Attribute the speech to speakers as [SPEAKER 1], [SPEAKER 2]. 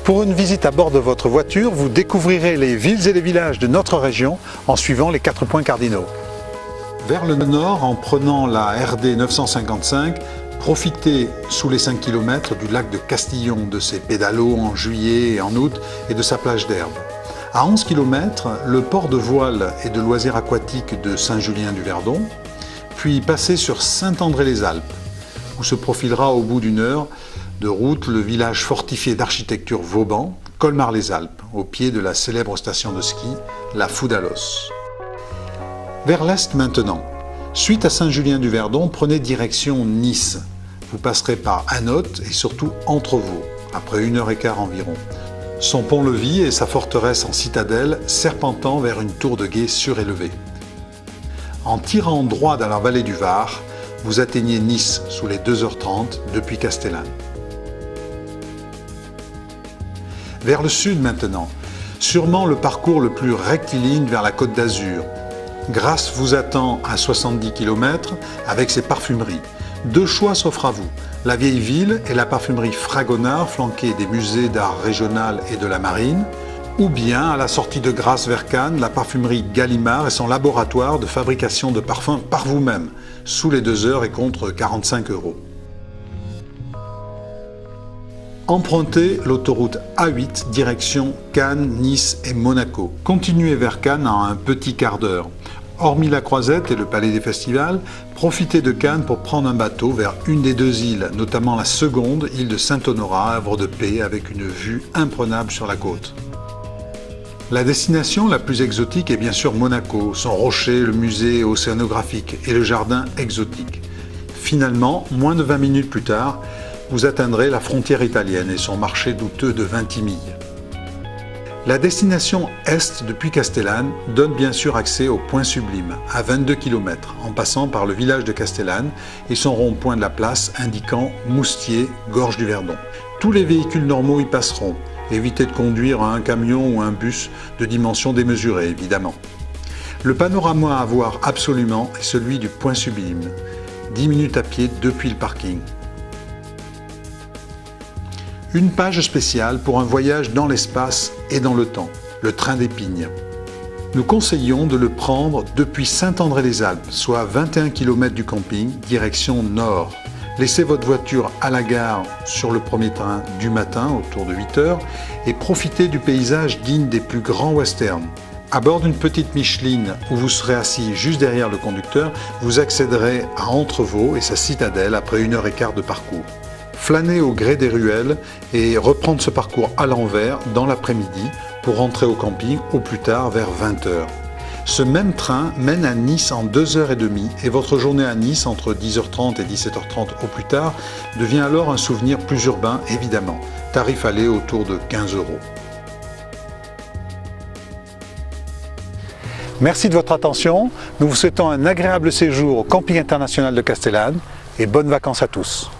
[SPEAKER 1] Pour une visite à bord de votre voiture, vous découvrirez les villes et les villages de notre région en suivant les 4 points cardinaux. Vers le nord, en prenant la RD 955, profitez sous les 5 km du lac de Castillon, de ses pédalos en juillet et en août et de sa plage d'herbe. À 11 km, le port de voile et de loisirs aquatiques de Saint-Julien-du-Verdon, puis passez sur Saint-André-les-Alpes, où se profilera au bout d'une heure de route le village fortifié d'architecture Vauban, Colmar-les-Alpes, au pied de la célèbre station de ski, la Foudalos. Vers l'est maintenant. Suite à Saint-Julien-du-Verdon, prenez direction Nice. Vous passerez par Anote et surtout Entrevaux, après 1h15 environ. Son pont-levis et sa forteresse en citadelle serpentant vers une tour de guet surélevée. En tirant droit dans la vallée du Var, vous atteignez Nice sous les 2h30 depuis Castellane. Vers le sud maintenant, sûrement le parcours le plus rectiligne vers la Côte d'Azur. Grasse vous attend à 70 km avec ses parfumeries. 2 choix s'offrent à vous, la vieille ville et la parfumerie Fragonard flanquée des musées d'art régional et de la marine, ou bien à la sortie de Grasse vers Cannes, la parfumerie Gallimard et son laboratoire de fabrication de parfums par vous-même, sous les 2 heures et contre 45 €. Empruntez l'autoroute A8 direction Cannes, Nice et Monaco. Continuez vers Cannes en un petit quart d'heure. Hormis la Croisette et le Palais des Festivals, profitez de Cannes pour prendre un bateau vers une des 2 îles, notamment la seconde, île de Saint-Honorat, havre de paix avec une vue imprenable sur la côte. La destination la plus exotique est bien sûr Monaco, son rocher, le musée océanographique et le jardin exotique. Finalement, moins de 20 minutes plus tard, vous atteindrez la frontière italienne et son marché douteux de Vintimille. La destination Est depuis Castellane donne bien sûr accès au Point Sublime, à 22 km, en passant par le village de Castellane et son rond-point de la place indiquant Moustier, Gorge du Verdon. Tous les véhicules normaux y passeront. Évitez de conduire un camion ou un bus de dimension démesurée, évidemment. Le panorama à voir absolument est celui du Point Sublime. 10 minutes à pied depuis le parking. Une page spéciale pour un voyage dans l'espace et dans le temps, le train des Pignes. Nous conseillons de le prendre depuis Saint-André-les-Alpes, soit 21 km du camping, direction nord. Laissez votre voiture à la gare sur le premier train du matin, autour de 8 h, et profitez du paysage digne des plus grands westerns. À bord d'une petite Micheline où vous serez assis juste derrière le conducteur, vous accéderez à Entrevaux et sa citadelle après 1h15 de parcours. Flâner au gré des ruelles et reprendre ce parcours à l'envers dans l'après-midi pour rentrer au camping au plus tard vers 20 h. Ce même train mène à Nice en 2h30 et votre journée à Nice entre 10h30 et 17h30 au plus tard devient alors un souvenir plus urbain évidemment. Tarif aller autour de 15 €. Merci de votre attention. Nous vous souhaitons un agréable séjour au Camping International de Castellane et bonnes vacances à tous.